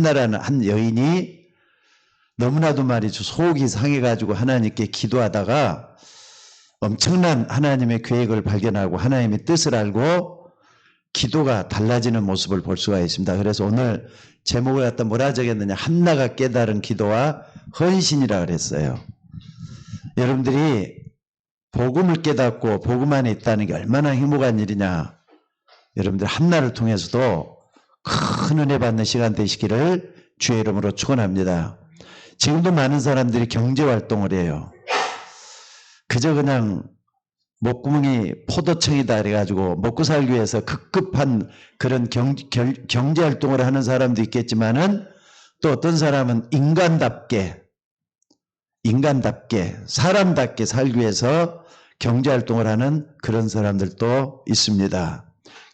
한나라는 한 여인이 너무나도 말이죠. 속이 상해가지고 하나님께 기도하다가 엄청난 하나님의 계획을 발견하고 하나님의 뜻을 알고 기도가 달라지는 모습을 볼 수가 있습니다. 그래서 오늘 제목을 갖다 뭐라 적였느냐. 한나가 깨달은 기도와 헌신이라 그랬어요. 여러분들이 복음을 깨닫고 복음 안에 있다는 게 얼마나 행복한 일이냐. 여러분들 한나를 통해서도 큰 은혜 받는 시간 되시기를 주의 이름으로 축원합니다. 지금도 많은 사람들이 경제활동을 해요. 그저 그냥 목구멍이 포도청이다 그래가지고 먹고 살기 위해서 급급한 그런 경제활동을 하는 사람도 있겠지만은 또 어떤 사람은 인간답게 사람답게 살기 위해서 경제활동을 하는 그런 사람들도 있습니다.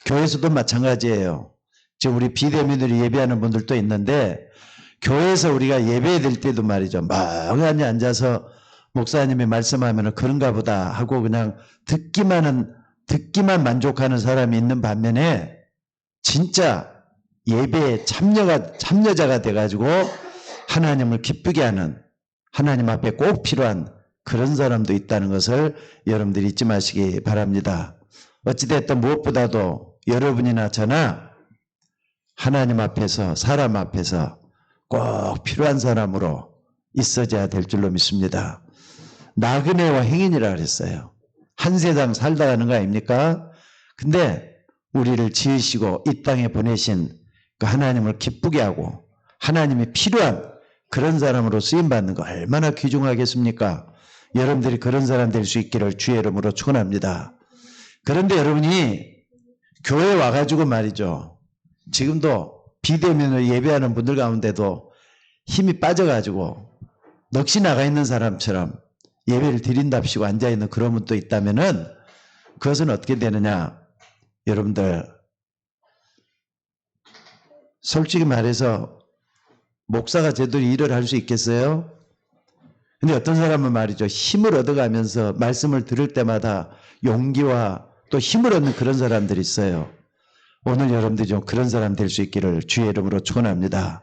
교회에서도 마찬가지예요. 지금 우리 비대면으로 예배하는 분들도 있는데 교회에서 우리가 예배드릴 때도 말이죠. 멍하니 앉아서 목사님이 말씀하면 그런가 보다 하고 그냥 듣기만 만족하는 사람이 있는 반면에 진짜 예배에 참여자가 돼가지고 하나님을 기쁘게 하는 하나님 앞에 꼭 필요한 그런 사람도 있다는 것을 여러분들이 잊지 마시기 바랍니다. 어찌됐든 무엇보다도 여러분이나 저나 하나님 앞에서 사람 앞에서 꼭 필요한 사람으로 있어야 될 줄로 믿습니다. 나그네와 행인이라 그랬어요. 한 세상 살다 가는 거 아닙니까? 근데 우리를 지으시고 이 땅에 보내신 그 하나님을 기쁘게 하고 하나님이 필요한 그런 사람으로 쓰임받는 거 얼마나 귀중하겠습니까? 여러분들이 그런 사람 될 수 있기를 주의 이름으로 축원합니다. 그런데 여러분이 교회에 와가지고 말이죠. 지금도 비대면으로 예배하는 분들 가운데도 힘이 빠져가지고 넋이 나가 있는 사람처럼 예배를 드린답시고 앉아있는 그런 분도 있다면은 그것은 어떻게 되느냐. 여러분들 솔직히 말해서 목사가 제대로 일을 할 수 있겠어요? 근데 어떤 사람은 말이죠. 힘을 얻어가면서 말씀을 들을 때마다 용기와 또 힘을 얻는 그런 사람들이 있어요. 오늘 여러분들이 좀 그런 사람 될 수 있기를 주의 이름으로 축원합니다.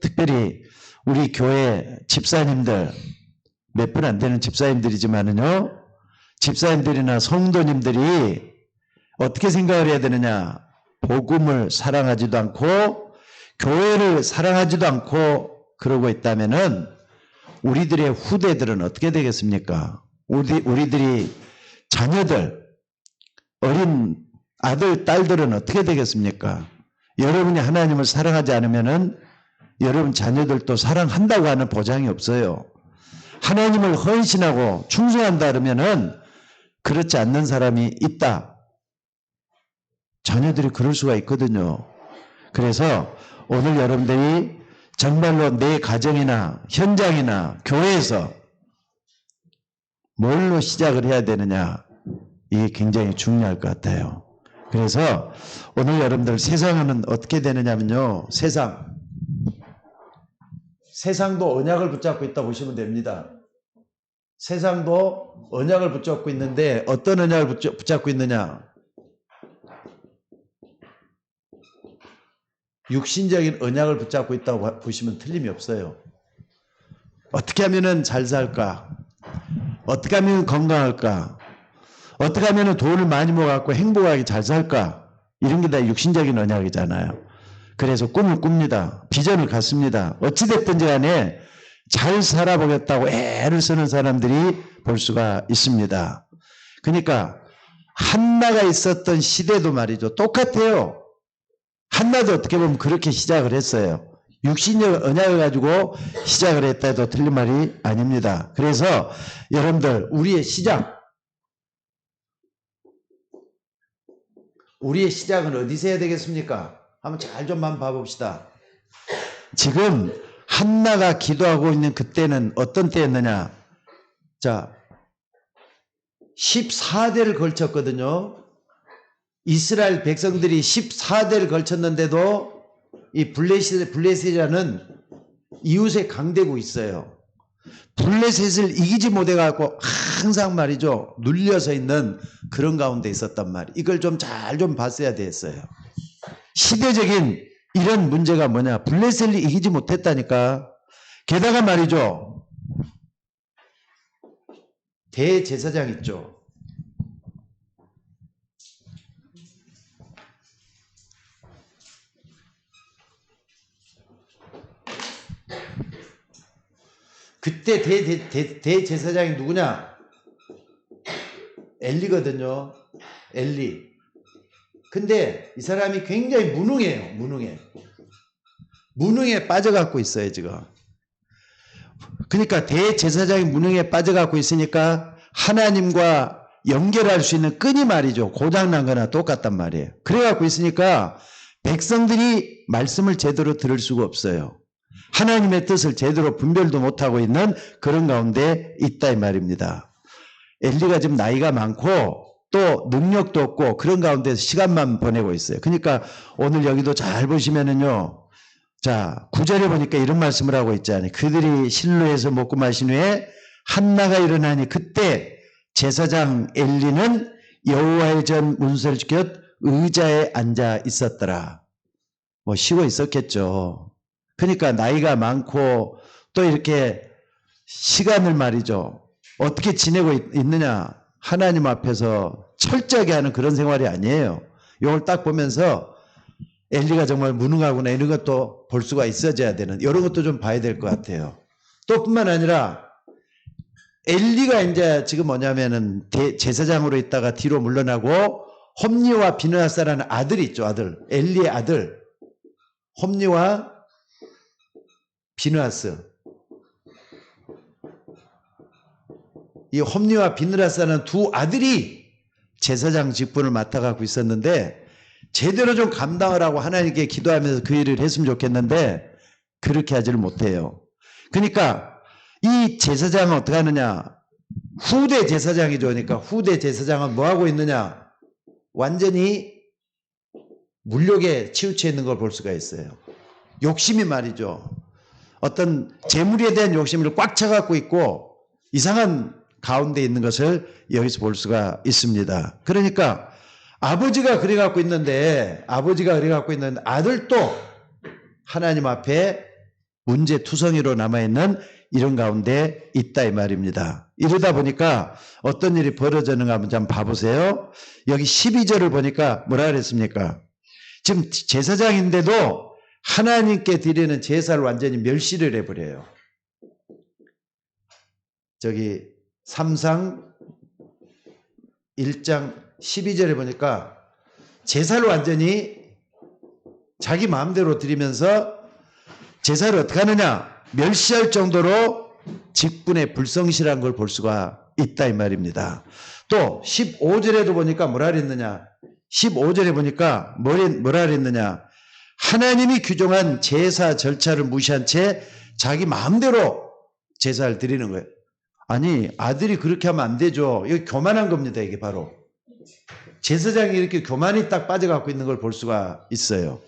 특별히 우리 교회 집사님들 몇 분 안 되는 집사님들이지만은요. 집사님들이나 성도님들이 어떻게 생각을 해야 되느냐. 복음을 사랑하지도 않고 교회를 사랑하지도 않고 그러고 있다면은 우리들의 후대들은 어떻게 되겠습니까? 우리들이 자녀들 어린 아들, 딸들은 어떻게 되겠습니까? 여러분이 하나님을 사랑하지 않으면은 여러분 자녀들도 사랑한다고 하는 보장이 없어요. 하나님을 헌신하고 충성한다 그러면은 그렇지 않는 사람이 있다. 자녀들이 그럴 수가 있거든요. 그래서 오늘 여러분들이 정말로 내 가정이나 현장이나 교회에서 뭘로 시작을 해야 되느냐. 이게 굉장히 중요할 것 같아요. 그래서 오늘 여러분들 세상은 어떻게 되느냐면요. 세상도 언약을 붙잡고 있다 보시면 됩니다. 세상도 언약을 붙잡고 있는데 어떤 언약을 붙잡고 있느냐. 육신적인 언약을 붙잡고 있다고 보시면 틀림이 없어요. 어떻게 하면 잘 살까? 어떻게 하면 건강할까? 어떻게 하면 돈을 많이 모아갖고 행복하게 잘 살까? 이런 게 다 육신적인 언약이잖아요. 그래서 꿈을 꿉니다. 비전을 갖습니다. 어찌됐든지 간에 잘 살아보겠다고 애를 쓰는 사람들이 볼 수가 있습니다. 그러니까 한나가 있었던 시대도 말이죠. 똑같아요. 한나도 어떻게 보면 그렇게 시작을 했어요. 육신적 언약을 가지고 시작을 했다 해도 틀린 말이 아닙니다. 그래서 여러분들 우리의 시작은 어디서 해야 되겠습니까? 한번 잘 좀 봐봅시다. 지금 한나가 기도하고 있는 그때는 어떤 때였느냐? 자, 14대를 걸쳤거든요. 이스라엘 백성들이 14대를 걸쳤는데도 이 블레셋이라는 이웃에 강대고 있어요. 블레셋을 이기지 못해갖고 항상 말이죠. 눌려서 있는 그런 가운데 있었단 말이에요. 이걸 좀 잘 봤어야 됐어요. 시대적인 이런 문제가 뭐냐? 블레셋을 이기지 못했다니까. 게다가 말이죠. 대제사장 있죠. 그때 대제사장이 누구냐? 엘리거든요. 엘리. 근데 이 사람이 굉장히 무능해요. 무능에 빠져갖고 있어요, 지금. 그러니까 대제사장이 무능에 빠져갖고 있으니까 하나님과 연결할 수 있는 끈이 말이죠. 고장난 거나 똑같단 말이에요. 그래갖고 있으니까 백성들이 말씀을 제대로 들을 수가 없어요. 하나님의 뜻을 제대로 분별도 못하고 있는 그런 가운데 있다 이 말입니다. 엘리가 지금 나이가 많고 또 능력도 없고 그런 가운데서 시간만 보내고 있어요. 그러니까 오늘 여기도 잘 보시면은요. 자, 9절에 보니까 이런 말씀을 하고 있잖아요. 그들이 실로에서 먹고 마신 후에 한나가 일어나니 그때 제사장 엘리는 여호와의 전 문설 곁 의자에 앉아 있었더라. 뭐 쉬고 있었겠죠. 그러니까 나이가 많고 또 이렇게 시간을 말이죠. 어떻게 지내고 있느냐. 하나님 앞에서 철저하게 하는 그런 생활이 아니에요. 이걸 딱 보면서 엘리가 정말 무능하구나 이런 것도 볼 수가 있어져야 되는 이런 것도 좀 봐야 될 것 같아요. 또 뿐만 아니라 엘리가 이제 지금 뭐냐면은 제사장으로 있다가 뒤로 물러나고 홈리와 비느하스라는 아들이 있죠. 아들. 엘리의 아들. 홈리와 비느하스. 이 홈리와 비느하스라는 두 아들이 제사장 직분을 맡아가고 있었는데 제대로 좀 감당을 하고 하나님께 기도하면서 그 일을 했으면 좋겠는데 그렇게 하지를 못해요. 그러니까 이 제사장은 어떻게 하느냐. 후대 제사장이죠. 그러니까 후대 제사장은 뭐 하고 있느냐. 완전히 물욕에 치우쳐 있는 걸 볼 수가 있어요. 욕심이 말이죠. 어떤 재물에 대한 욕심을 꽉 차갖고 있고 이상한 가운데 있는 것을 여기서 볼 수가 있습니다. 그러니까 아버지가 그래갖고 있는데 아들도 하나님 앞에 문제투성이로 남아있는 이런 가운데 있다 이 말입니다. 이러다 보니까 어떤 일이 벌어졌는가 한번 봐보세요. 여기 12절을 보니까 뭐라 그랬습니까? 지금 제사장인데도 하나님께 드리는 제사를 완전히 멸시를 해버려요. 저기 3상 1장 12절에 보니까 제사를 완전히 자기 마음대로 드리면서 제사를 어떻게 하느냐 멸시할 정도로 직분에 불성실한 걸 볼 수가 있다 이 말입니다. 또 15절에도 보니까 뭐라 그랬느냐 15절에 보니까 뭐라 그랬느냐 하나님이 규정한 제사 절차를 무시한 채 자기 마음대로 제사를 드리는 거예요. 아니 아들이 그렇게 하면 안 되죠. 이거 교만한 겁니다. 이게 바로 제사장이 이렇게 교만이 딱 빠져갖고 있는 걸 볼 수가 있어요.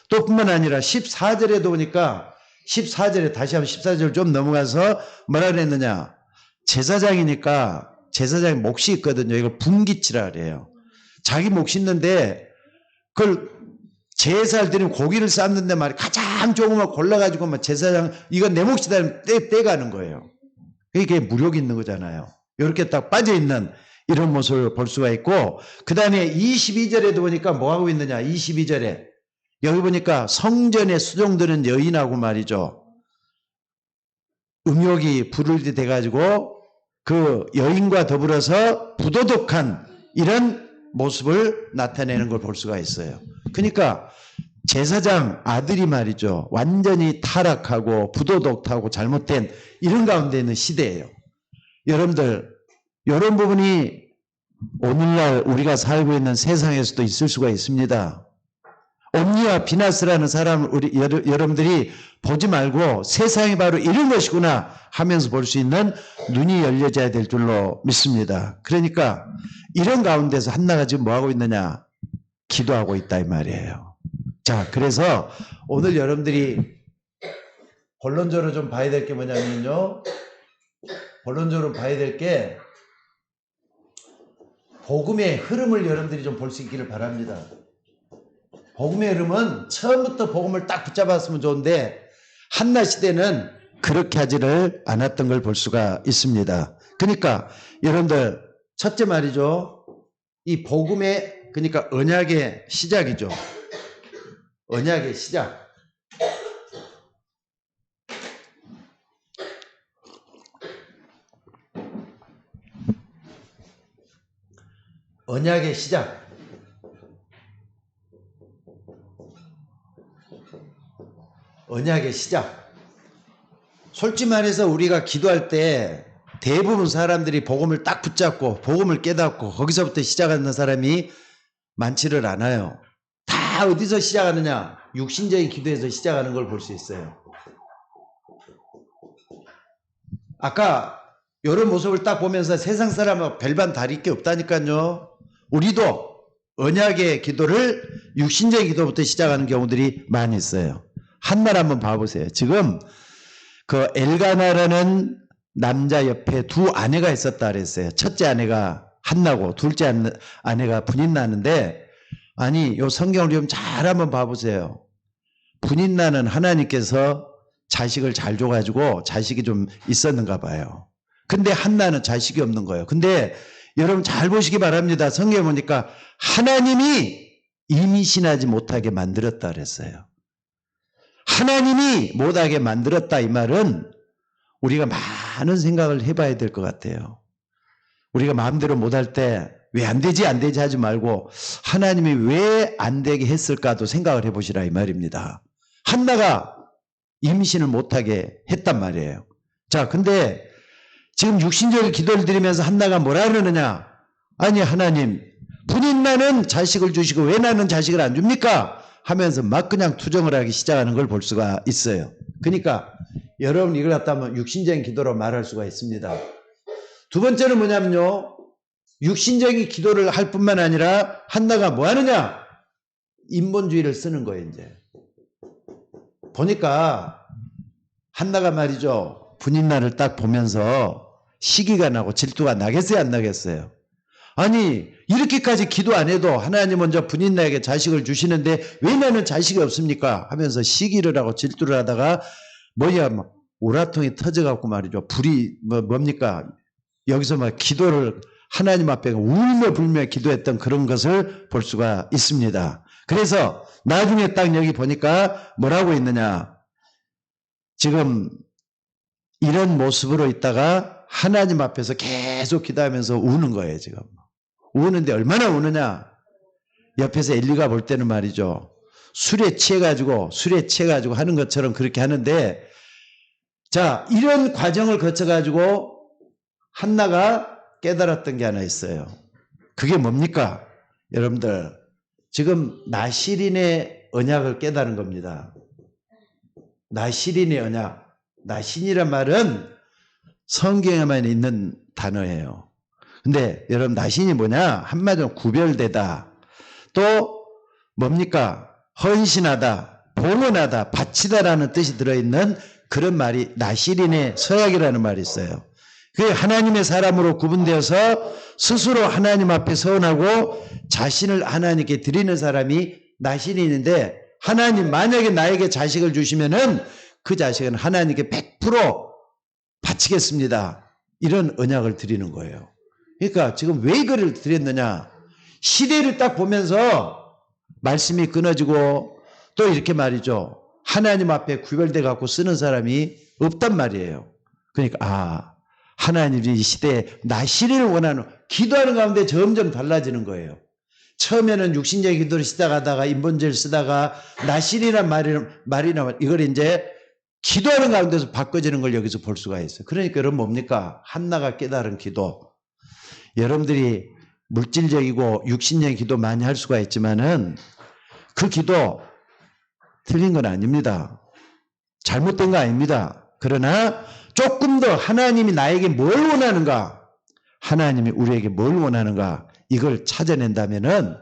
또 뿐만 아니라 14절에도 보니까 14절에 다시 한번 14절 좀 넘어가서 뭐라 그랬느냐 제사장이니까 제사장이 몫이 있거든요. 이걸 분기치라 그래요. 자기 몫이 있는데 그걸 제사를 드리면 고기를 삶는데 말이야 가장 좋은 거 골라가지고 막 제사장 이건 내 몫이다 떼가는 거예요. 이게 무력이 있는 거잖아요. 이렇게 딱 빠져있는 이런 모습을 볼 수가 있고 그 다음에 22절에도 보니까 뭐 하고 있느냐 22절에 여기 보니까 성전에 수종드는 여인하고 말이죠. 음욕이 불을 돼가지고 그 여인과 더불어서 부도덕한 이런 모습을 나타내는 걸 볼 수가 있어요. 그러니까 제사장 아들이 말이죠. 완전히 타락하고 부도덕하고 잘못된 이런 가운데 있는 시대예요. 여러분들 이런 부분이 오늘날 우리가 살고 있는 세상에서도 있을 수가 있습니다. 옴니와 비나스라는 사람을 여러분들이 보지 말고 세상이 바로 이런 것이구나 하면서 볼 수 있는 눈이 열려져야 될 줄로 믿습니다. 그러니까 이런 가운데서 한나가 지금 뭐 하고 있느냐? 기도하고 있다 이 말이에요. 자, 그래서 오늘 여러분들이 본론적으로 좀 봐야 될 게 뭐냐면요. 본론적으로 봐야 될 게 복음의 흐름을 여러분들이 좀 볼 수 있기를 바랍니다. 복음의 흐름은 처음부터 복음을 딱 붙잡았으면 좋은데 한나 시대는 그렇게 하지를 않았던 걸 볼 수가 있습니다. 그러니까 여러분들 첫째 말이죠. 이 복음의 그러니까 언약의 시작이죠. 언약의 시작. 언약의 시작. 언약의 시작. 솔직히 말해서 우리가 기도할 때 대부분 사람들이 복음을 딱 붙잡고 복음을 깨닫고 거기서부터 시작하는 사람이 많지를 않아요. 다 어디서 시작하느냐? 육신적인 기도에서 시작하는 걸 볼 수 있어요. 아까 이런 모습을 딱 보면서 세상 사람하고 별반 다를 게 없다니까요. 우리도 언약의 기도를 육신적인 기도부터 시작하는 경우들이 많이 있어요. 한나를 한번 봐보세요. 지금 그 엘가나라는 남자 옆에 두 아내가 있었다 그랬어요. 첫째 아내가 한나고 둘째 아내가 분인나는데 아니 요 성경을 좀 잘 한번 봐보세요. 분인나는 하나님께서 자식을 잘 줘가지고 자식이 좀 있었는가 봐요. 근데 한나는 자식이 없는 거예요. 근데 여러분 잘 보시기 바랍니다. 성경에 보니까 하나님이 임신하지 못하게 만들었다 그랬어요. 하나님이 못하게 만들었다 이 말은 우리가 많은 생각을 해봐야 될 것 같아요. 우리가 마음대로 못할 때 왜 안 되지 하지 말고 하나님이 왜 안 되게 했을까도 생각을 해보시라 이 말입니다. 한나가 임신을 못하게 했단 말이에요. 자, 근데 지금 육신적인 기도를 드리면서 한나가 뭐라 그러느냐? 아니 하나님 분인나는 자식을 주시고 왜 나는 자식을 안 줍니까? 하면서 막 그냥 투정을 하기 시작하는 걸 볼 수가 있어요. 그러니까 여러분 이걸 갖다면 육신적인 기도로 말할 수가 있습니다. 두 번째는 뭐냐면요. 육신적인 기도를 할 뿐만 아니라 한나가 뭐 하느냐? 인본주의를 쓰는 거예요, 이제. 보니까 한나가 말이죠. 분인날을 딱 보면서 시기가 나고 질투가 나겠어요, 안 나겠어요? 아니 이렇게까지 기도 안 해도 하나님 먼저 분인나에게 자식을 주시는데 왜 나는 자식이 없습니까? 하면서 시기를 하고 질투를 하다가 뭐야 막 오라통이 터져갖고 말이죠. 불이 뭡니까? 여기서 막 기도를 하나님 앞에 울며 불며 기도했던 그런 것을 볼 수가 있습니다. 그래서 나중에 딱 여기 보니까 뭐라고 있느냐? 지금 이런 모습으로 있다가 하나님 앞에서 계속 기도하면서 우는 거예요, 지금. 우는데 얼마나 우느냐? 옆에서 엘리가 볼 때는 말이죠. 술에 취해가지고 하는 것처럼 그렇게 하는데, 자, 이런 과정을 거쳐가지고 한나가 깨달았던 게 하나 있어요. 그게 뭡니까? 여러분들, 지금 나시린의 언약을 깨달은 겁니다. 나시린의 언약. 나신이란 말은 성경에만 있는 단어예요. 근데 여러분 나신이 뭐냐? 한마디로 구별되다. 또 뭡니까? 헌신하다, 봉헌하다, 바치다라는 뜻이 들어있는 그런 말이 나시린의 서약이라는 말이 있어요. 그게 하나님의 사람으로 구분되어서 스스로 하나님 앞에 서원하고 자신을 하나님께 드리는 사람이 나신인인데 하나님 만약에 나에게 자식을 주시면은 그 자식은 하나님께 100% 바치겠습니다. 이런 언약을 드리는 거예요. 그러니까 지금 왜 이거를 드렸느냐? 시대를 딱 보면서 말씀이 끊어지고 또 이렇게 말이죠. 하나님 앞에 구별돼 갖고 쓰는 사람이 없단 말이에요. 그러니까 하나님이 이 시대에 나시린을 원하는 기도하는 가운데 점점 달라지는 거예요. 처음에는 육신적인 기도를 시작하다가 인본주의를 쓰다가 나시린이란 말이나 이걸 이제 기도하는 가운데서 바꿔지는 걸 여기서 볼 수가 있어요. 그러니까 여러분 뭡니까? 한나가 깨달은 기도. 여러분들이 물질적이고 육신적인 기도 많이 할 수가 있지만은 그 기도 틀린 건 아닙니다. 잘못된 거 아닙니다. 그러나 조금 더 하나님이 나에게 뭘 원하는가? 하나님이 우리에게 뭘 원하는가? 이걸 찾아낸다면은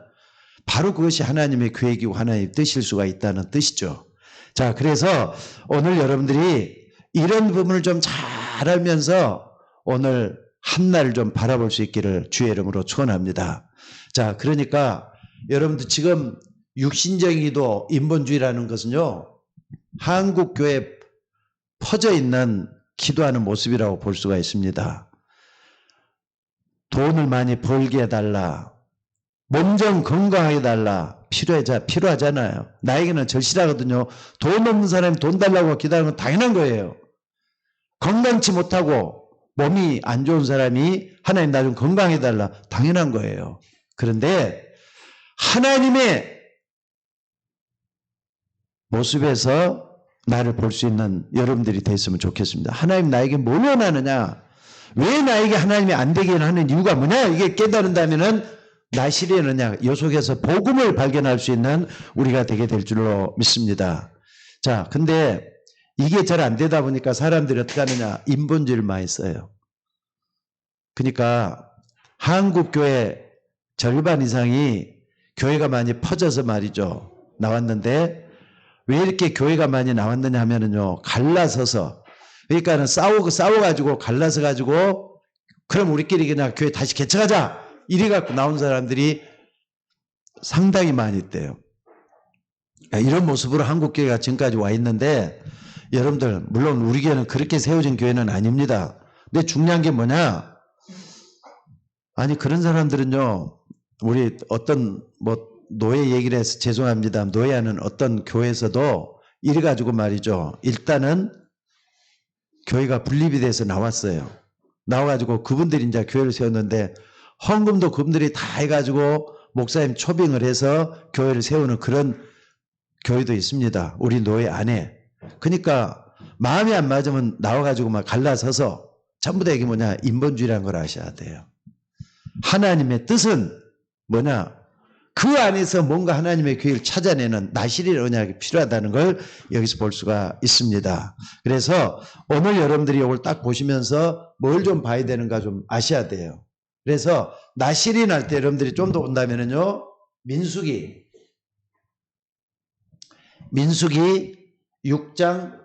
바로 그것이 하나님의 계획이고 하나님의 뜻일 수가 있다는 뜻이죠. 자, 그래서 오늘 여러분들이 이런 부분을 좀 잘 알면서 오늘 한나를 좀 바라볼 수 있기를 주의 이름으로 축원합니다. 자, 그러니까 여러분들 지금 육신적인 기도, 인본주의라는 것은요, 한국 교회에 퍼져 있는 기도하는 모습이라고 볼 수가 있습니다. 돈을 많이 벌게 해달라. 몸 좀 건강하게 해달라. 필요하잖아요. 나에게는 절실하거든요. 돈 없는 사람이 돈 달라고 기도하는 건 당연한 거예요. 건강치 못하고 몸이 안 좋은 사람이 하나님 나 좀 건강해달라. 당연한 거예요. 그런데 하나님의 모습에서 나를 볼 수 있는 여러분들이 됐으면 좋겠습니다. 하나님 나에게 뭘 원하느냐? 왜 나에게 하나님이 안 되게 하는 이유가 뭐냐? 이게 깨달은다면은 나시리느냐? 이 속에서 복음을 발견할 수 있는 우리가 되게 될 줄로 믿습니다. 자, 근데 이게 잘 안 되다 보니까 사람들이 어떻게 하느냐? 인본주의를 많이 써요. 그러니까 한국 교회 절반 이상이 교회가 많이 퍼져서 말이죠. 나왔는데 왜 이렇게 교회가 많이 나왔느냐 하면은요, 갈라서서, 그러니까는 싸워가지고 갈라서 가지고, 그럼 우리끼리 그냥 교회 다시 개척하자! 이래갖고 나온 사람들이 상당히 많이 있대요. 이런 모습으로 한국 교회가 지금까지 와 있는데, 여러분들, 물론 우리 교회는 그렇게 세워진 교회는 아닙니다. 근데 중요한 게 뭐냐? 아니, 그런 사람들은요, 우리 어떤, 노예 얘기를 해서 죄송합니다. 노예하는 어떤 교회에서도 이래가지고 말이죠. 일단은 교회가 분립이 돼서 나왔어요. 나와가지고 그분들이 이제 교회를 세웠는데 헌금도 그분들이 다 해가지고 목사님 초빙을 해서 교회를 세우는 그런 교회도 있습니다. 우리 노예 안에. 그러니까 마음이 안 맞으면 나와가지고 막 갈라서서 전부 다 이게 뭐냐? 인본주의라는 걸 아셔야 돼요. 하나님의 뜻은 뭐냐? 그 안에서 뭔가 하나님의 교회를 찾아내는 나실의 언약이 필요하다는 걸 여기서 볼 수가 있습니다. 그래서 오늘 여러분들이 이걸 딱 보시면서 뭘 좀 봐야 되는가 좀 아셔야 돼요. 그래서 나실이 날 때 여러분들이 좀 더 본다면요, 민수기 6장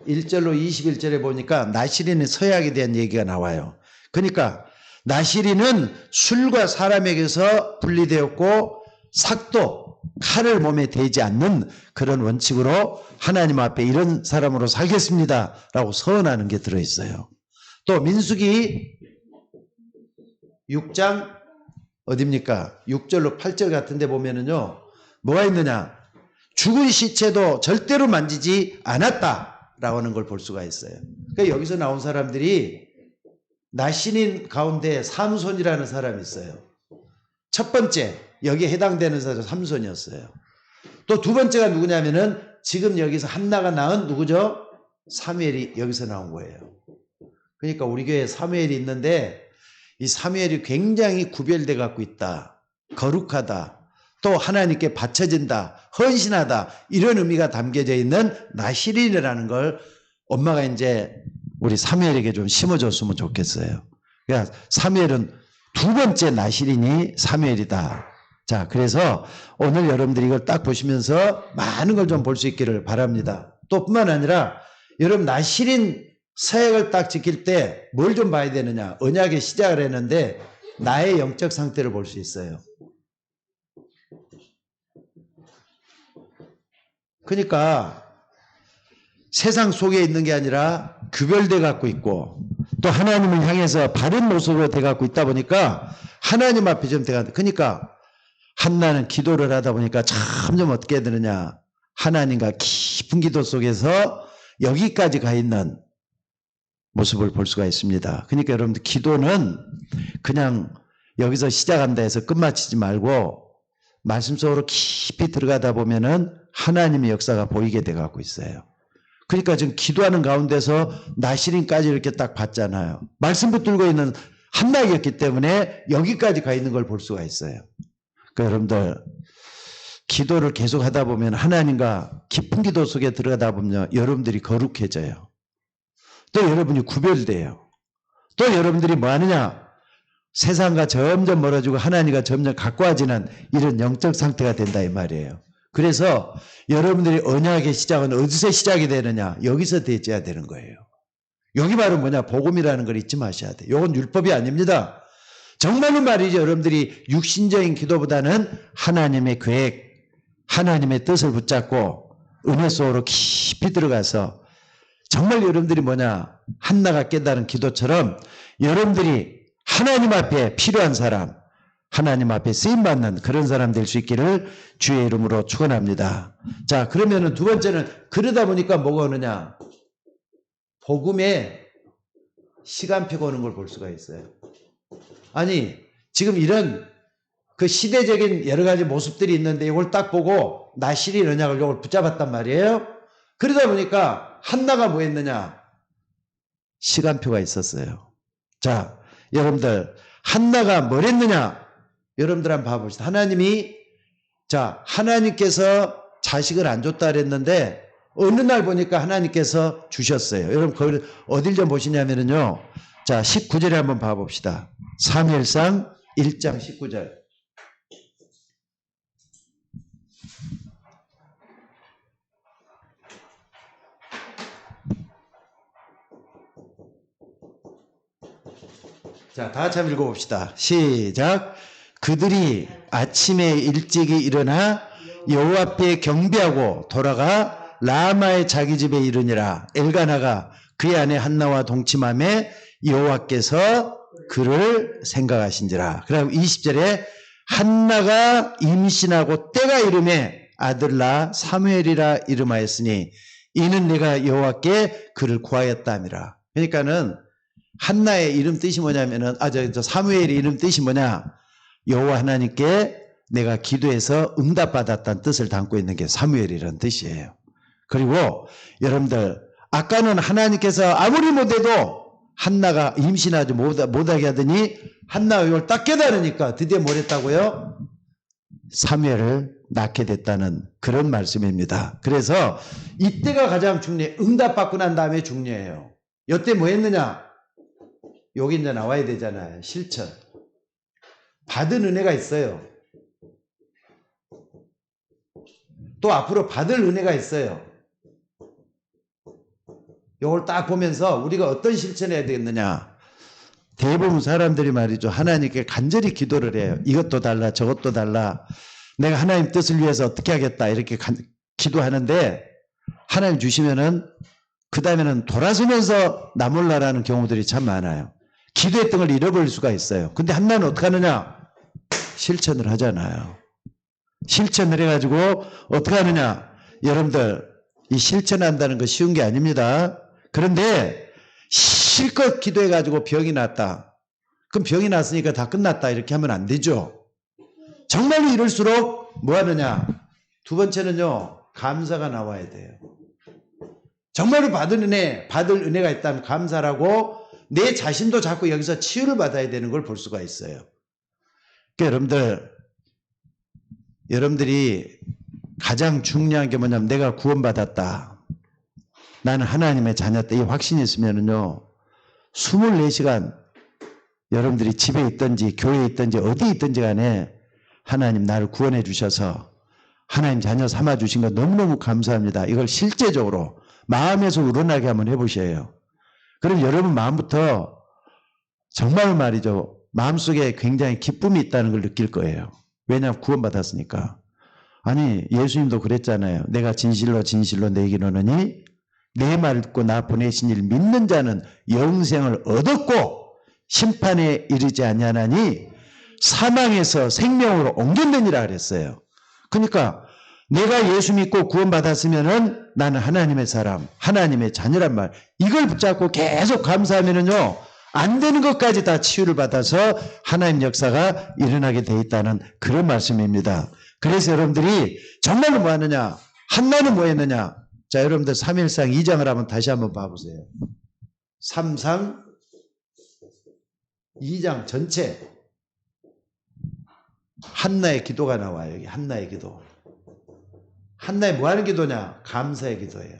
1절로 21절에 보니까 나실이는 서약에 대한 얘기가 나와요. 그러니까 나실이는 술과 사람에게서 분리되었고 삭도, 칼을 몸에 대지 않는 그런 원칙으로 하나님 앞에 이런 사람으로 살겠습니다 라고 서언하는 게 들어있어요. 또 민수기 6장 어딥니까? 6절로 8절 같은 데 보면은요, 뭐가 있느냐? 죽은 시체도 절대로 만지지 않았다 라고 하는 걸 볼 수가 있어요. 그러니까 여기서 나온 사람들이 나신인 가운데 삼손이라는 사람이 있어요. 첫 번째, 여기에 해당되는 사람이 삼손이었어요. 또 두 번째가 누구냐면은 지금 여기서 한나가 낳은 누구죠? 사무엘이 여기서 나온 거예요. 그러니까 우리 교회에 사무엘이 있는데 이 사무엘이 굉장히 구별돼 갖고 있다. 거룩하다. 또 하나님께 바쳐진다. 헌신하다. 이런 의미가 담겨져 있는 나실인이라는 걸 엄마가 이제 우리 사무엘에게 좀 심어줬으면 좋겠어요. 그러니까 사무엘은 두 번째 나실인이 사무엘이다. 자, 그래서 오늘 여러분들이 이걸 딱 보시면서 많은 걸 좀 볼 수 있기를 바랍니다. 또 뿐만 아니라 여러분 나실인 서약을 딱 지킬 때 뭘 좀 봐야 되느냐. 언약의 시작을 했는데 나의 영적 상태를 볼 수 있어요. 그러니까 세상 속에 있는 게 아니라 구별돼 갖고 있고 또 하나님을 향해서 바른 모습으로 돼 갖고 있다 보니까 하나님 앞에 좀 돼가. 그러니까 한나는 기도를 하다 보니까 점점 어떻게 해야 되느냐. 하나님과 깊은 기도 속에서 여기까지 가 있는 모습을 볼 수가 있습니다. 그러니까 여러분들 기도는 그냥 여기서 시작한다 해서 끝마치지 말고 말씀 속으로 깊이 들어가다 보면은 하나님의 역사가 보이게 돼 갖고 있어요. 그러니까 지금 기도하는 가운데서 나시린까지 이렇게 딱 봤잖아요. 말씀 붙들고 있는 한나이었기 때문에 여기까지 가 있는 걸 볼 수가 있어요. 그러니까 여러분들 기도를 계속 하다 보면 하나님과 깊은 기도 속에 들어가다 보면 여러분들이 거룩해져요. 또 여러분이 구별돼요. 또 여러분들이 뭐 하느냐? 세상과 점점 멀어지고 하나님과 점점 가까워지는 이런 영적 상태가 된다 이 말이에요. 그래서 여러분들이 언약의 시작은 어디서 시작이 되느냐? 여기서 되어야 되는 거예요. 여기 바로 뭐냐? 복음이라는 걸 잊지 마셔야 돼요. 이건 율법이 아닙니다. 정말로 말이죠. 여러분들이 육신적인 기도보다는 하나님의 계획, 하나님의 뜻을 붙잡고 은혜 속으로 깊이 들어가서 정말 여러분들이 한나가 깨달은 기도처럼 여러분들이 하나님 앞에 필요한 사람, 하나님 앞에 쓰임받는 그런 사람 될 수 있기를 주의 이름으로 축원합니다. 자, 그러면은 두 번째는 그러다 보니까 뭐가 오느냐? 복음에 시간표가 오는 걸 볼 수가 있어요. 아니, 지금 이런 그 시대적인 여러 가지 모습들이 있는데 이걸 딱 보고 나실이 언약을 이걸 붙잡았단 말이에요. 그러다 보니까 한나가 뭐 했느냐? 시간표가 있었어요. 자, 여러분들 한나가 뭘 했느냐? 여러분들 한번 봐봅시다. 하나님께서 자식을 안 줬다 그랬는데 어느 날 보니까 하나님께서 주셨어요. 여러분 거기 어딜 좀 보시냐면요. 자, 19절에 한번 봐봅시다. 사무엘상 1장 19절. 자, 다 같이 한번 읽어봅시다. 시작. 그들이 아침에 일찍이 일어나 여호와 앞에 경배하고 돌아가 라마의 자기 집에 이르니라. 엘가나가 그의 아내 한나와 동침함에 여호와께서 그를 생각하신지라. 그럼 20절에 한나가 임신하고 때가 이름에 아들 낳아 사무엘이라 이름하였으니 이는 내가 여호와께 그를 구하였다미라. 그러니까는 한나의 이름 뜻이 뭐냐면은 사무엘의 이름 뜻이 뭐냐? 여호와 하나님께 내가 기도해서 응답받았다는 뜻을 담고 있는 게 사무엘이라는 뜻이에요. 그리고 여러분들 아까는 하나님께서 아무리 못해도 한나가 임신하지 못하게 하더니 한나가 이걸 딱 깨달으니까 드디어 뭘 했다고요? 사무엘을 낳게 됐다는 그런 말씀입니다. 그래서 이때가 가장 중요해요. 응답받고 난 다음에 중요해요. 이때 뭐 했느냐? 여기 이제 나와야 되잖아요. 실천. 받은 은혜가 있어요. 또 앞으로 받을 은혜가 있어요. 이걸 딱 보면서 우리가 어떤 실천해야 되겠느냐. 대부분 사람들이 말이죠. 하나님께 간절히 기도를 해요. 이것도 달라 저것도 달라. 내가 하나님 뜻을 위해서 어떻게 하겠다 이렇게 기도하는데 하나님 주시면은 그 다음에는 돌아서면서 나 몰라라는 경우들이 참 많아요. 기도했던 걸 잃어버릴 수가 있어요. 근데 한나는 어떻게 하느냐? 실천을 하잖아요. 실천을 해가지고 어떻게 하느냐? 여러분들 이 실천한다는 거 쉬운 게 아닙니다. 그런데 실컷 기도해가지고 병이 났다. 그럼 병이 났으니까 다 끝났다 이렇게 하면 안 되죠. 정말로 이럴수록 뭐 하느냐? 두 번째는요. 감사가 나와야 돼요. 정말로 받을 은혜가 있다면 감사라고 내 자신도 자꾸 여기서 치유를 받아야 되는 걸 볼 수가 있어요. 그러니까 여러분들이 가장 중요한 게 뭐냐면 내가 구원받았다. 나는 하나님의 자녀다. 이 확신이 있으면은요. 24시간 여러분들이 집에 있든지 교회에 있든지 어디 있든지 간에 하나님 나를 구원해 주셔서 하나님 자녀 삼아 주신 거 너무너무 감사합니다. 이걸 실제적으로 마음에서 우러나게 한번 해보셔요. 그럼 여러분 마음부터 정말 말이죠. 마음속에 굉장히 기쁨이 있다는 걸 느낄 거예요. 왜냐하면 구원받았으니까. 아니 예수님도 그랬잖아요. 내가 진실로 내게 이르노니 내 말 듣고 나 보내신 일 믿는 자는 영생을 얻었고 심판에 이르지 아니하나니 사망에서 생명으로 옮겨내니라 그랬어요. 그러니까 내가 예수 믿고 구원받았으면은 나는 하나님의 사람, 하나님의 자녀란 말. 이걸 붙잡고 계속 감사하면은요, 안 되는 것까지 다 치유를 받아서 하나님 역사가 일어나게 돼 있다는 그런 말씀입니다. 그래서 여러분들이 정말로 뭐 하느냐? 한나는 뭐 했느냐? 자, 여러분들 3일상 2장을 한번 다시 한번 봐보세요. 3상 2장 전체. 한나의 기도가 나와요. 여기 한나의 기도. 한나의 뭐 하는 기도냐? 감사의 기도예요.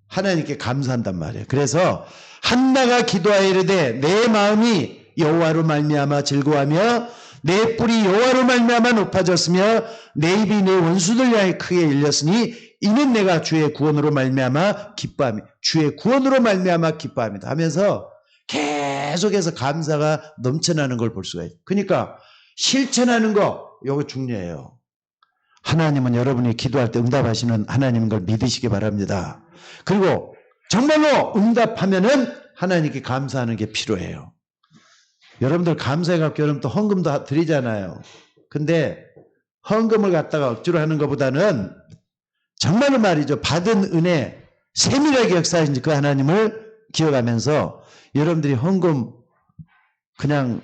하나님께 감사한단 말이에요. 그래서 한나가 기도하여 이르되 내 마음이 여호와로 말미암아 즐거워하며 내 뿔이 여호와로 말미암아 높아졌으며 내 입이 내 원수들 향해 크게 열렸으니 이는 내가 주의 구원으로 말미암아 기뻐하며 주의 구원으로 말미암아 기뻐합니다 하면서 계속해서 감사가 넘쳐나는 걸 볼 수가 있어요. 그러니까 실천하는 거 이거 중요해요. 하나님은 여러분이 기도할 때 응답하시는 하나님인 걸 믿으시기 바랍니다. 그리고 정말로 응답하면은 하나님께 감사하는 게 필요해요. 여러분들 감사해갖고 여러분 또 헌금도 드리잖아요. 근데 헌금을 갖다가 억지로 하는 것보다는 정말로 말이죠. 받은 은혜, 세밀하게 역사하신 그 하나님을 기억하면서 여러분들이 헌금 그냥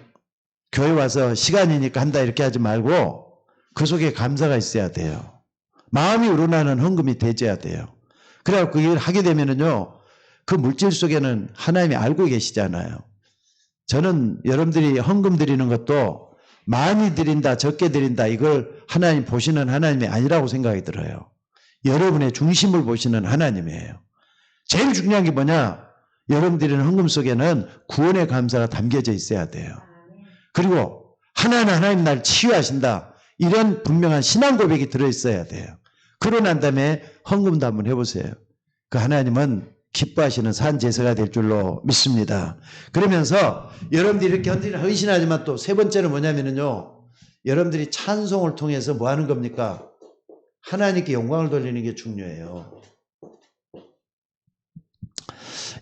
교회 와서 시간이니까 한다 이렇게 하지 말고 그 속에 감사가 있어야 돼요. 마음이 우러나는 헌금이 되져야 돼요. 그래갖고 이걸 하게 되면은요, 그 물질 속에는 하나님이 알고 계시잖아요. 저는 여러분들이 헌금 드리는 것도 많이 드린다, 적게 드린다, 이걸 하나님 보시는 하나님이 아니라고 생각이 들어요. 여러분의 중심을 보시는 하나님이에요. 제일 중요한 게 뭐냐? 여러분들이 헌금 속에는 구원의 감사가 담겨져 있어야 돼요. 그리고 하나님 날 치유하신다. 이런 분명한 신앙 고백이 들어있어야 돼요. 그러고 난 다음에 헌금도 한번 해보세요. 그 하나님은 기뻐하시는 산제사가 될 줄로 믿습니다. 그러면서 여러분들이 이렇게 헌신하지만 또 세 번째는 뭐냐면요. 여러분들이 찬송을 통해서 뭐 하는 겁니까? 하나님께 영광을 돌리는 게 중요해요.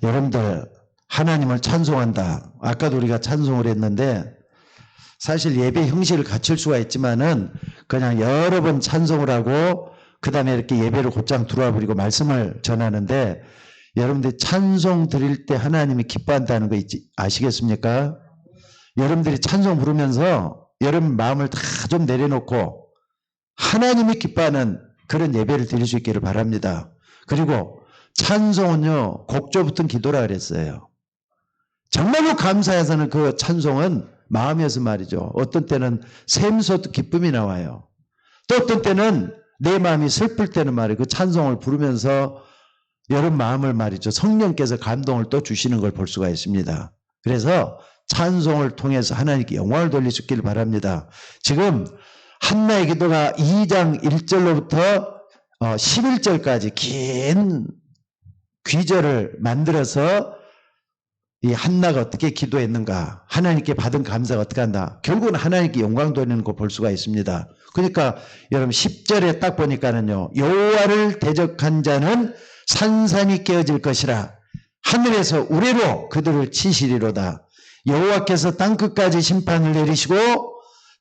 여러분들 하나님을 찬송한다. 아까도 우리가 찬송을 했는데 사실 예배 형식을 갖출 수가 있지만은 그냥 여러 번 찬송을 하고 그 다음에 이렇게 예배를 곧장 들어와 버리고 말씀을 전하는데 여러분들이 찬송 드릴 때 하나님이 기뻐한다는 거 아시겠습니까? 여러분들이 찬송 부르면서 여러분 마음을 다 좀 내려놓고 하나님이 기뻐하는 그런 예배를 드릴 수 있기를 바랍니다. 그리고 찬송은요, 곡조 붙은 기도라 그랬어요. 정말로 감사해서는 그 찬송은 마음에서 말이죠. 어떤 때는 샘솟듯 기쁨이 나와요. 또 어떤 때는 내 마음이 슬플 때는 말이에요. 그 찬송을 부르면서 여러분 마음을 말이죠. 성령께서 감동을 또 주시는 걸 볼 수가 있습니다. 그래서 찬송을 통해서 하나님께 영광을 돌릴 수 있기를 바랍니다. 지금 한나의 기도가 2장 1절로부터 11절까지 긴 귀절을 만들어서 이 한나가 어떻게 기도했는가, 하나님께 받은 감사가 어떻게 한다, 결국은 하나님께 영광 돌리는 거 볼 수가 있습니다. 그러니까 여러분 10절에 딱 보니까는요, 여호와를 대적한 자는 산산이 깨어질 것이라, 하늘에서 우레로 그들을 치시리로다. 여호와께서 땅끝까지 심판을 내리시고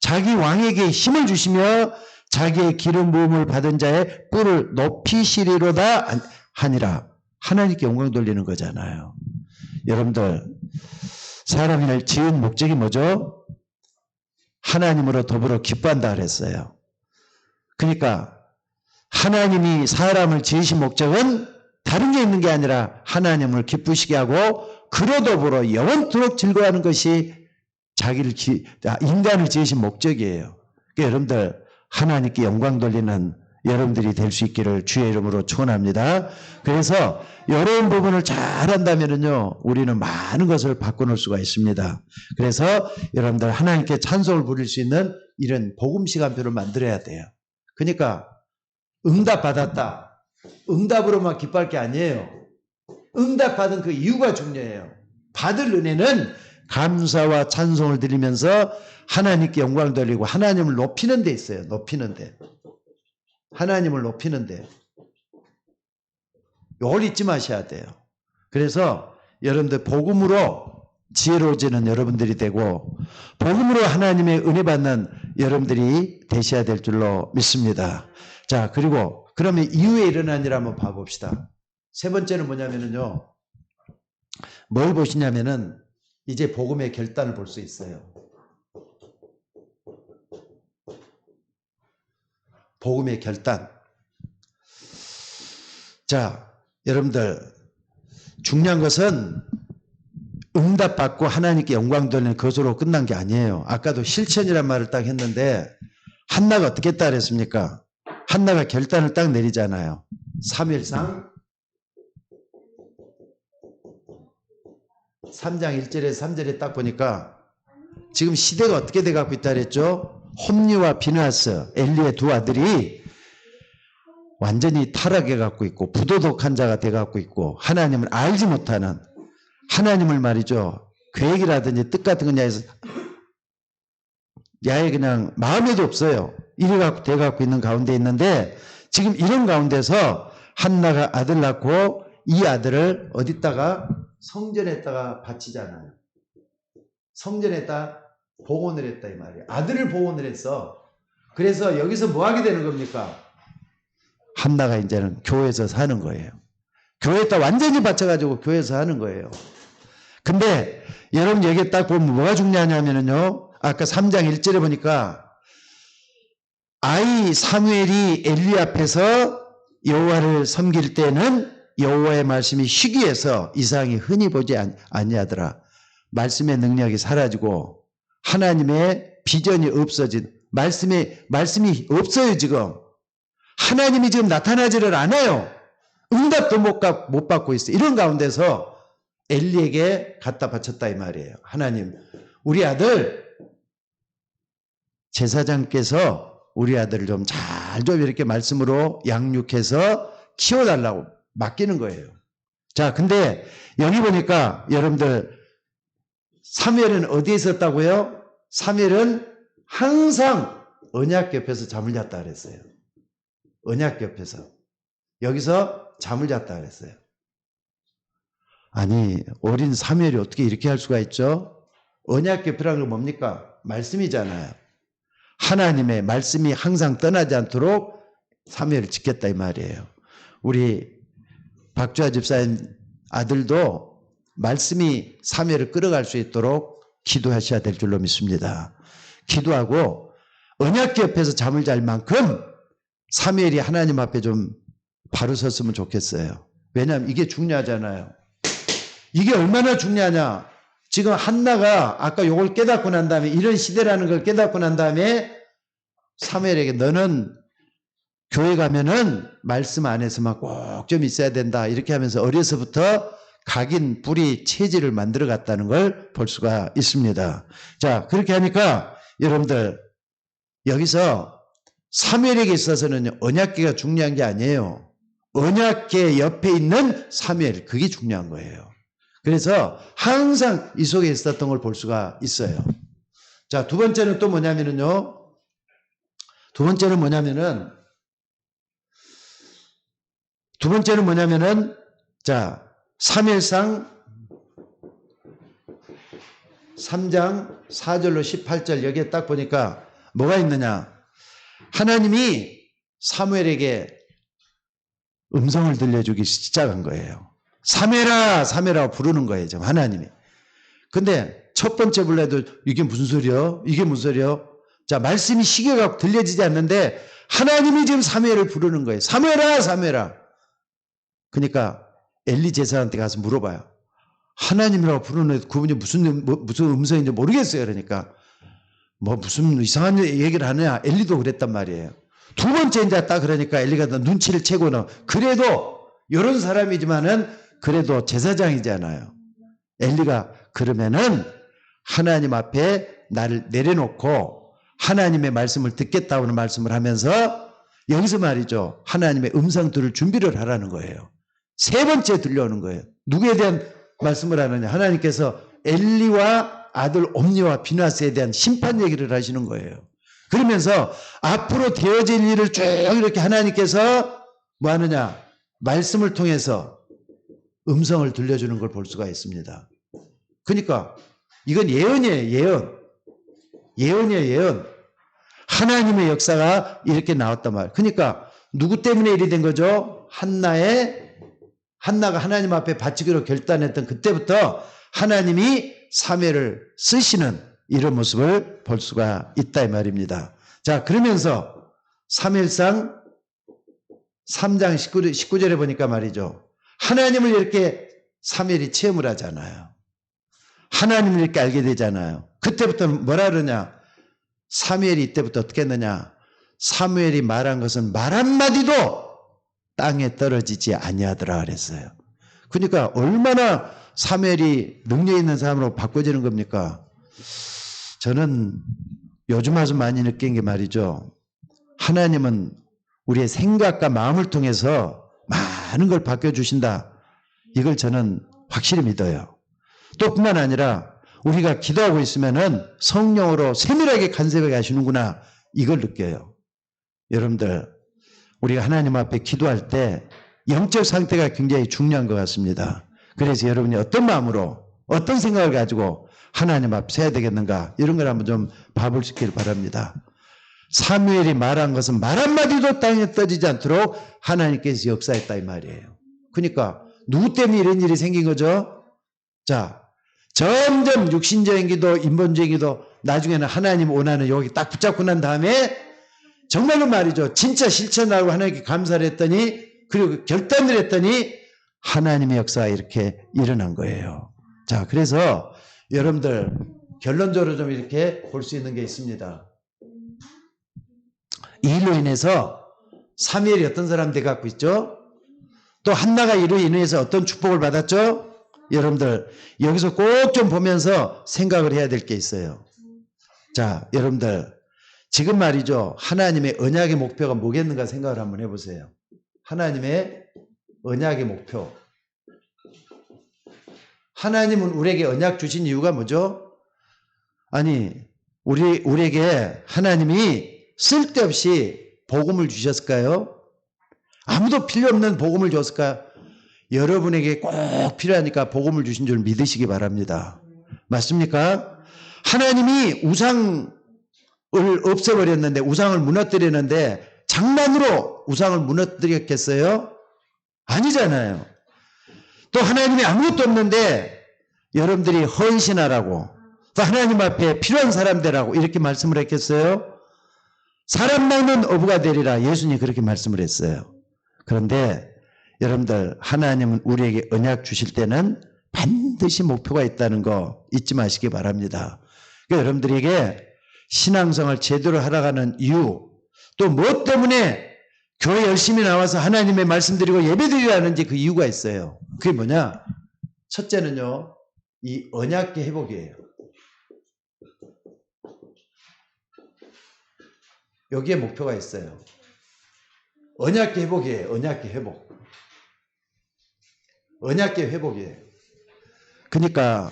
자기 왕에게 힘을 주시며 자기의 기름 부음을 받은 자의 뿔을 높이시리로다 하니라. 하나님께 영광 돌리는 거잖아요. 여러분들 사람을 지은 목적이 뭐죠? 하나님으로 더불어 기뻐한다 그랬어요. 그러니까 하나님이 사람을 지으신 목적은 다른 게 있는 게 아니라 하나님을 기쁘시게 하고 그로 더불어 영원토록 즐거워하는 것이 인간을 지으신 목적이에요. 그러니까 여러분들 하나님께 영광 돌리는 여러분들이 될 수 있기를 주의 이름으로 축원합니다. 그래서 이런 부분을 잘한다면요, 우리는 많은 것을 바꿔놓을 수가 있습니다. 그래서 여러분들 하나님께 찬송을 부릴 수 있는 이런 복음 시간표를 만들어야 돼요. 그러니까 응답 받았다, 응답으로만 기뻐할 게 아니에요. 응답받은 그 이유가 중요해요. 받을 은혜는 감사와 찬송을 드리면서 하나님께 영광을 돌리고 하나님을 높이는 데 있어요. 높이는 데. 하나님을 높이는 데. 이걸 잊지 마셔야 돼요. 그래서 여러분들 복음으로 지혜로워지는 여러분들이 되고 복음으로 하나님의 은혜 받는 여러분들이 되셔야 될 줄로 믿습니다. 자, 그리고 그러면 이후에 일어난 일 한번 봐봅시다. 세 번째는 뭐냐면요, 뭘 보시냐면은 이제 복음의 결단을 볼 수 있어요. 복음의 결단. 자, 여러분들 중요한 것은 응답받고 하나님께 영광 돌리는 것으로 끝난 게 아니에요. 아까도 실천이란 말을 딱 했는데 한나가 어떻게 했다 그랬습니까? 한나가 결단을 딱 내리잖아요. 3일상 3장 1절에서 3절에 딱 보니까 지금 시대가 어떻게 돼갖고 있다 그랬죠? 홈리와 비느하스, 엘리의 두 아들이 완전히 타락해 갖고 있고 부도덕한 자가 돼 갖고 있고 하나님을 알지 못하는, 하나님을 말이죠, 계획이라든지 뜻 같은 거냐에서 야에 그냥 마음에도 없어요. 이래 갖고 돼 갖고 있는 가운데 있는데 지금 이런 가운데서 한나가 아들 낳고 이 아들을 어디다가 성전에다가 바치잖아요. 성전에다 봉헌을 했다 이 말이에요. 아들을 봉헌을 했어. 그래서 여기서 뭐 하게 되는 겁니까? 한나가 이제는 교회에서 사는 거예요. 교회에다 완전히 바쳐가지고 교회에서 하는 거예요. 근데 여러분 여기 딱 보면 뭐가 중요하냐면요. 아까 3장 1절에 보니까 아이 사무엘이 엘리 앞에서 여호와를 섬길 때는 여호와의 말씀이 희귀해서 이상이 흔히 보지 아니하더라. 말씀의 능력이 사라지고 하나님의 비전이 없어진 말씀이 없어요 지금. 하나님이 지금 나타나지를 않아요. 응답도 못 받고 있어요. 이런 가운데서 엘리에게 갖다 바쳤다 이 말이에요. 하나님 우리 아들 제사장께서 우리 아들을 좀 좀 이렇게 말씀으로 양육해서 키워달라고 맡기는 거예요. 자, 근데 여기 보니까 여러분들 사무엘은 어디에 있었다고요? 사무엘은 항상 언약 옆에서 잠을 잤다 그랬어요. 언약 옆에서. 여기서 잠을 잤다 그랬어요. 아니, 어린 사무엘이 어떻게 이렇게 할 수가 있죠? 언약 옆이라는 건 뭡니까? 말씀이잖아요. 하나님의 말씀이 항상 떠나지 않도록 사무엘을 지켰다 이 말이에요. 우리 박주아 집사님 아들도 말씀이 사무엘을 끌어갈 수 있도록 기도하셔야 될 줄로 믿습니다. 기도하고 언약 옆에서 잠을 잘 만큼 사무엘이 하나님 앞에 좀 바로 섰으면 좋겠어요. 왜냐하면 이게 중요하잖아요. 이게 얼마나 중요하냐. 지금 한나가 아까 요걸 깨닫고 난 다음에 이런 시대라는 걸 깨닫고 난 다음에 사무엘에게 너는 교회 가면은 말씀 안에서만 꼭 좀 있어야 된다. 이렇게 하면서 어려서부터 각인, 뿌리, 체질을 만들어 갔다는 걸 볼 수가 있습니다. 자, 그렇게 하니까 여러분들 여기서 사무엘에게 있어서는 언약궤가 중요한 게 아니에요. 언약궤 옆에 있는 사무엘, 그게 중요한 거예요. 그래서 항상 이 속에 있었던 걸 볼 수가 있어요. 자, 두 번째는 또 뭐냐면은요. 두 번째는 뭐냐면은 자, 사무엘상 3장 4절로 18절 여기에 딱 보니까 뭐가 있느냐. 하나님이 사무엘에게 음성을 들려주기 시작한 거예요. 사무엘아, 사무엘아 부르는 거예요. 지금 하나님이. 근데 첫 번째 불러도 이게 무슨 소리요? 이게 무슨 소리요? 자, 말씀이 시계가 들려지지 않는데 하나님이 지금 사무엘을 부르는 거예요. 사무엘아, 사무엘아. 그러니까 엘리 제사한테 가서 물어봐요. 하나님이라고 부르는 그분이 무슨 음성인지 모르겠어요. 그러니까 뭐 무슨 이상한 얘기를 하느냐. 엘리도 그랬단 말이에요. 두 번째 이제 딱 그러니까 엘리가 눈치를 채고는 그래도 이런 사람이지만은 그래도 제사장이잖아요. 엘리가 그러면은 하나님 앞에 나를 내려놓고 하나님의 말씀을 듣겠다는 말씀을 하면서 여기서 말이죠. 하나님의 음성 들을 준비를 하라는 거예요. 세 번째 들려오는 거예요. 누구에 대한 말씀을 하느냐. 하나님께서 엘리와 아들 옴니와 비나스에 대한 심판 얘기를 하시는 거예요. 그러면서 앞으로 되어질 일을 쭉 이렇게 하나님께서 뭐 하느냐. 말씀을 통해서 음성을 들려주는 걸 볼 수가 있습니다. 그러니까 이건 예언이에요. 예언. 예언이에요. 예언. 하나님의 역사가 이렇게 나왔단 말이에요. 그러니까 누구 때문에 일이 된 거죠? 한나가 하나님 앞에 바치기로 결단했던 그때부터 하나님이 사무엘을 쓰시는 이런 모습을 볼 수가 있다 이 말입니다. 자, 그러면서 사무엘상 3장 19절에 보니까 말이죠. 하나님을 이렇게 사무엘이 체험을 하잖아요. 하나님을 이렇게 알게 되잖아요. 그때부터 뭐라 그러냐. 사무엘이 이때부터 어떻게 했느냐. 사무엘이 말한 것은 말 한마디도 땅에 떨어지지 아니하더라 그랬어요. 그러니까 얼마나 사무엘이 능력 있는 사람으로 바꿔지는 겁니까? 저는 요즘 와서 많이 느낀 게 말이죠. 하나님은 우리의 생각과 마음을 통해서 많은 걸 바꿔주신다. 이걸 저는 확실히 믿어요. 또 뿐만 아니라 우리가 기도하고 있으면은 성령으로 세밀하게 간섭해 가시는구나, 이걸 느껴요. 여러분들, 우리가 하나님 앞에 기도할 때 영적 상태가 굉장히 중요한 것 같습니다. 그래서 여러분이 어떤 마음으로, 어떤 생각을 가지고 하나님 앞에 서야 되겠는가, 이런 걸 한번 좀 봐볼 수 있기를 바랍니다. 사무엘이 말한 것은 말 한마디도 땅에 떠지지 않도록 하나님께서 역사했다, 이 말이에요. 그러니까 누구 때문에 이런 일이 생긴 거죠? 자, 점점 육신적인 기도, 인본적인 기도, 나중에는 하나님 원하는 여기 딱 붙잡고 난 다음에 정말로 말이죠, 진짜 실천하고 하나님께 감사를 했더니, 그리고 결단을 했더니 하나님의 역사가 이렇게 일어난 거예요. 자, 그래서 여러분들 결론적으로 좀 이렇게 볼 수 있는 게 있습니다. 이 일로 인해서 사무엘이 어떤 사람 돼 갖고 있죠? 또 한나가 이로 인해서 어떤 축복을 받았죠? 여러분들 여기서 꼭 좀 보면서 생각을 해야 될 게 있어요. 자, 여러분들 지금 말이죠, 하나님의 언약의 목표가 뭐겠는가 생각을 한번 해보세요. 하나님의 언약의 목표. 하나님은 우리에게 언약 주신 이유가 뭐죠? 아니, 우리에게 하나님이 쓸데없이 복음을 주셨을까요? 아무도 필요 없는 복음을 줬을까요? 여러분에게 꼭 필요하니까 복음을 주신 줄 믿으시기 바랍니다. 맞습니까? 하나님이 우상을 없애버렸는데, 우상을 무너뜨렸는데 장난으로 우상을 무너뜨렸겠어요? 아니잖아요. 또 하나님이 아무것도 없는데 여러분들이 헌신하라고, 또 하나님 앞에 필요한 사람 되라고 이렇게 말씀을 했겠어요? 사람 먹는 어부가 되리라, 예수님이 그렇게 말씀을 했어요. 그런데 여러분들, 하나님은 우리에게 언약 주실 때는 반드시 목표가 있다는 거 잊지 마시기 바랍니다. 그러니까 여러분들에게 신앙생활 제대로 하라가는 이유, 또 무엇 때문에 교회 열심히 나와서 하나님의 말씀드리고 예배드리려 하는지 그 이유가 있어요. 그게 뭐냐? 첫째는요, 이 언약계 회복이에요. 여기에 목표가 있어요. 언약계 회복이에요. 언약계 회복. 언약계 회복이에요. 그러니까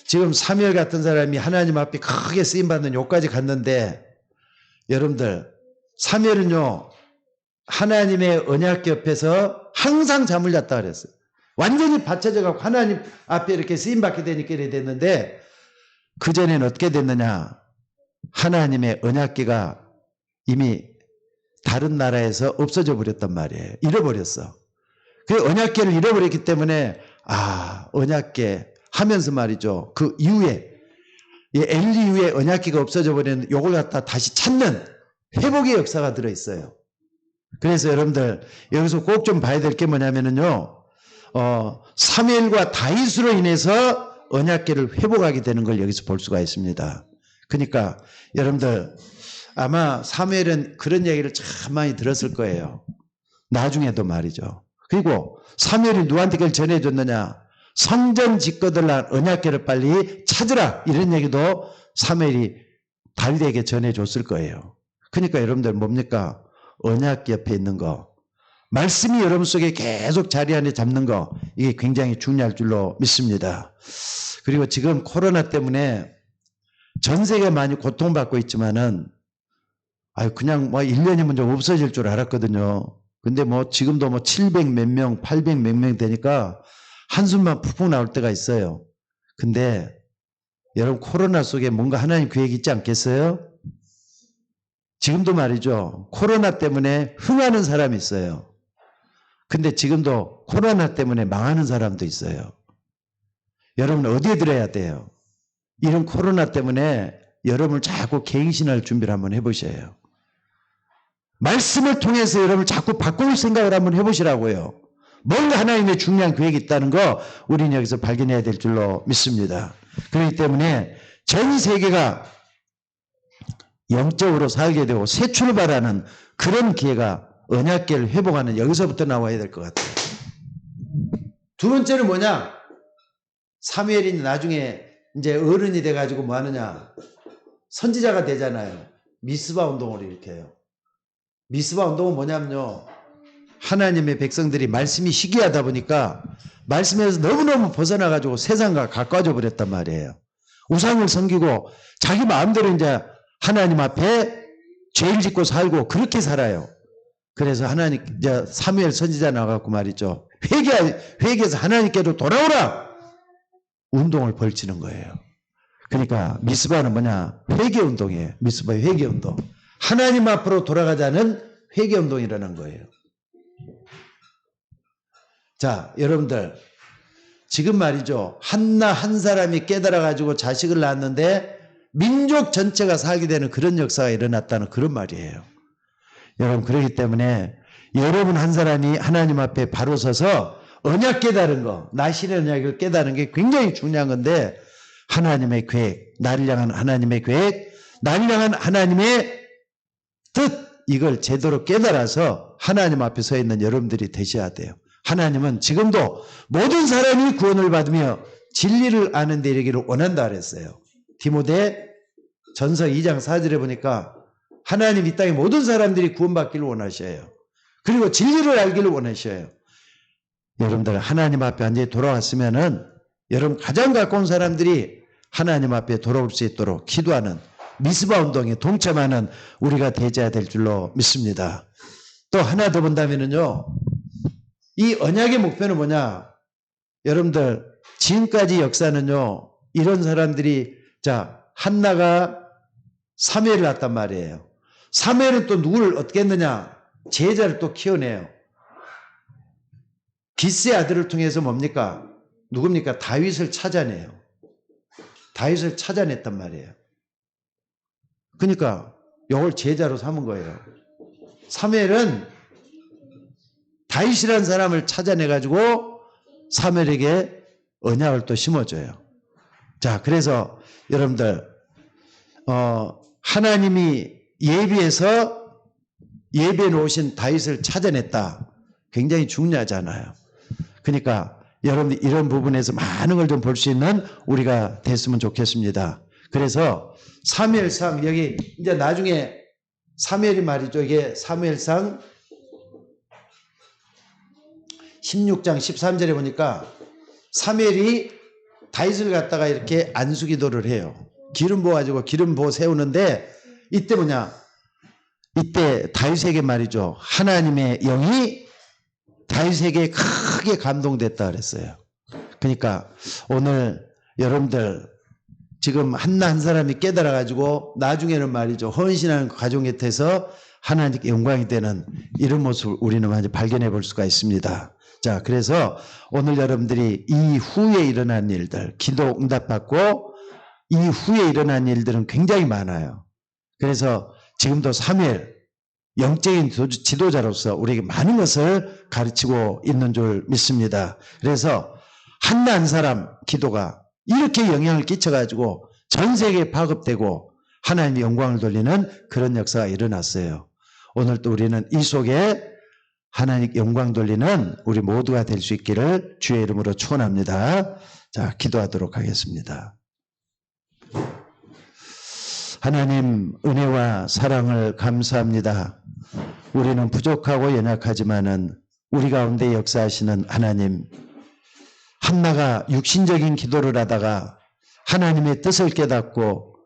지금 사무엘 같은 사람이 하나님 앞에 크게 쓰임받는 요까지 갔는데, 여러분들 사무엘은요 하나님의 언약궤 옆에서 항상 잠을 잤다 그랬어요. 완전히 받쳐져 갖고 하나님 앞에 이렇게 쓰임받게 되니까 이래 됐는데, 그전에는 어떻게 됐느냐? 하나님의 언약궤가 이미 다른 나라에서 없어져 버렸단 말이에요. 잃어버렸어. 그 언약궤를 잃어버렸기 때문에, 언약궤 하면서 말이죠, 그 이후에 엘리 이후에 언약궤가 없어져 버렸는데 요걸 갖다 다시 찾는 회복의 역사가 들어있어요. 그래서 여러분들 여기서 꼭 좀 봐야 될 게 뭐냐면요, 사무엘과 다윗으로 인해서 언약궤를 회복하게 되는 걸 여기서 볼 수가 있습니다. 그러니까 여러분들 아마 사무엘은 그런 얘기를 참 많이 들었을 거예요. 나중에도 말이죠. 그리고 사무엘이 누구한테 그걸 전해줬느냐? 성전 짓거들라 언약궤를 빨리 찾으라, 이런 얘기도 사무엘이 다윗에게 전해줬을 거예요. 그러니까 여러분들 뭡니까? 언약궤 옆에 있는 거, 말씀이 여러분 속에 계속 자리 안에 잡는 거, 이게 굉장히 중요할 줄로 믿습니다. 그리고 지금 코로나 때문에 전 세계가 많이 고통받고 있지만은 그냥 1년이면 좀 없어질 줄 알았거든요. 근데 지금도 700 몇 명, 800 몇 명 되니까 한숨만 푹푹 나올 때가 있어요. 근데 여러분, 코로나 속에 뭔가 하나님 계획이 있지 않겠어요? 지금도 말이죠, 코로나 때문에 흥하는 사람이 있어요. 근데 지금도 코로나 때문에 망하는 사람도 있어요. 여러분 어디에 들어야 돼요? 이런 코로나 때문에 여러분을 자꾸 갱신할 준비를 한번 해보셔요. 말씀을 통해서 여러분을 자꾸 바꿀 생각을 한번 해보시라고요. 뭔가 하나님의 중요한 계획이 있다는 거 우리는 여기서 발견해야 될 줄로 믿습니다. 그렇기 때문에 전 세계가 영적으로 살게 되고 새 출발하는 그런 기회가, 언약궤를 회복하는 여기서부터 나와야 될 것 같아요. 두 번째는 뭐냐? 사무엘이 나중에 이제 어른이 돼가지고 뭐 하느냐? 선지자가 되잖아요. 미스바 운동을 이렇게 해요. 미스바 운동은 뭐냐면요, 하나님의 백성들이 말씀이 희귀하다 보니까 말씀에서 너무너무 벗어나가지고 세상과 가까워져 버렸단 말이에요. 우상을 섬기고 자기 마음대로 이제 하나님 앞에 죄를 짓고 살고 그렇게 살아요. 그래서 하나님 이제 사무엘 선지자 나와갖고 말이죠. 회개해서 하나님께로 돌아오라 운동을 벌치는 거예요. 그러니까 미스바는 뭐냐? 회개 운동이에요. 미스바의 회개 운동. 하나님 앞으로 돌아가자는 회개 운동이라는 거예요. 자, 여러분들 지금 말이죠. 한나 한 사람이 깨달아가지고 자식을 낳았는데 민족 전체가 살게 되는 그런 역사가 일어났다는 그런 말이에요. 여러분 그렇기 때문에 여러분 한 사람이 하나님 앞에 바로 서서 언약 깨달은 거, 나신의 언약을 깨달은 게 굉장히 중요한 건데 하나님의 계획, 나를 향한 하나님의 계획, 나를 향한 하나님의 뜻 이걸 제대로 깨달아서 하나님 앞에 서 있는 여러분들이 되셔야 돼요. 하나님은 지금도 모든 사람이 구원을 받으며 진리를 아는 데 이르기를 원한다 그랬어요. 디모데 전서 2장 4절에 보니까 하나님 이 땅의 모든 사람들이 구원받기를 원하셔요. 그리고 진리를 알기를 원하셔요. 여러분들 하나님 앞에 완전히 돌아왔으면은 여러분 가장 가까운 사람들이 하나님 앞에 돌아올 수 있도록 기도하는 미스바 운동에 동참하는 우리가 되어야 될 줄로 믿습니다. 또 하나 더 본다면은요. 이 언약의 목표는 뭐냐? 여러분들 지금까지 역사는요. 이런 사람들이 자 한나가 사무엘을 낳았단 말이에요. 사무엘은 또 누구를 어떻게 했느냐? 제자를 또 키워내요. 기스의 아들을 통해서 뭡니까? 누굽니까? 다윗을 찾아내요. 다윗을 찾아냈단 말이에요. 그러니까 이걸 제자로 삼은 거예요. 사무엘은 다윗이라는 사람을 찾아내가지고 사무엘에게 언약을 또 심어줘요. 자, 그래서 여러분들 하나님이 예비해 놓으신 다윗을 찾아냈다. 굉장히 중요하잖아요. 그러니까 여러분들 이런 부분에서 많은 걸 좀 볼 수 있는 우리가 됐으면 좋겠습니다. 그래서 사무엘상 여기 이제 나중에 사무엘이 말이죠. 이게 사무엘상 16장 13절에 보니까 사무엘이 다윗을 갖다가 이렇게 안수기도를 해요. 기름 부어가지고 기름 부어 세우는데 이때 뭐냐? 이때 다윗에게 말이죠. 하나님의 영이 다윗에게 크게 감동됐다 그랬어요. 그러니까 오늘 여러분들 지금 한나 한 사람이 깨달아가지고 나중에는 말이죠. 헌신하는 가정 곁에서 하나님께 영광이 되는 이런 모습을 우리는 많이 발견해 볼 수가 있습니다. 자, 그래서 오늘 여러분들이 이후에 일어난 일들, 기도 응답받고 이후에 일어난 일들은 굉장히 많아요. 그래서 지금도 사무엘 영적인 지도자로서 우리에게 많은 것을 가르치고 있는 줄 믿습니다. 그래서 한나 한 사람 기도가 이렇게 영향을 끼쳐가지고 전 세계에 파급되고 하나님의 영광을 돌리는 그런 역사가 일어났어요. 오늘 또 우리는 이 속에 하나님 영광 돌리는 우리 모두가 될 수 있기를 주의 이름으로 축원합니다. 자, 기도하도록 하겠습니다. 하나님 은혜와 사랑을 감사합니다. 우리는 부족하고 연약하지만은 우리 가운데 역사하시는 하나님, 한나가 육신적인 기도를 하다가 하나님의 뜻을 깨닫고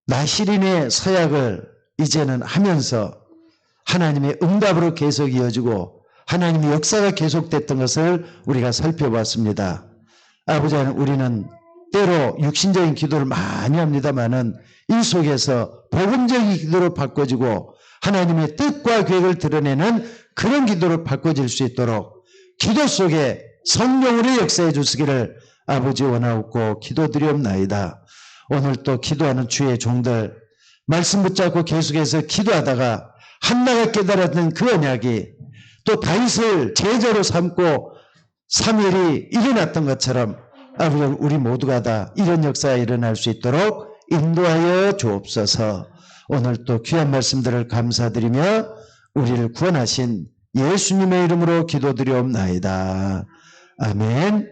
나시린의 서약을 이제는 하면서 하나님의 응답으로 계속 이어지고 하나님의 역사가 계속됐던 것을 우리가 살펴봤습니다. 아버지 하나님, 우리는 때로 육신적인 기도를 많이 합니다만은 이 속에서 복음적인 기도로 바꿔지고 하나님의 뜻과 계획을 드러내는 그런 기도로 바꿔질 수 있도록 기도 속에 성령으로 역사해 주시기를 아버지 원하옵고 기도드리옵나이다. 오늘 또 기도하는 주의 종들 말씀 붙잡고 계속해서 기도하다가 한나가 깨달았던 그 언약이 또 다윗을 제자로 삼고 사무엘이 일어났던 것처럼 아버지 우리 모두가 다 이런 역사가 일어날 수 있도록 인도하여 주옵소서. 오늘 또 귀한 말씀들을 감사드리며 우리를 구원하신 예수님의 이름으로 기도드리옵나이다. 아멘.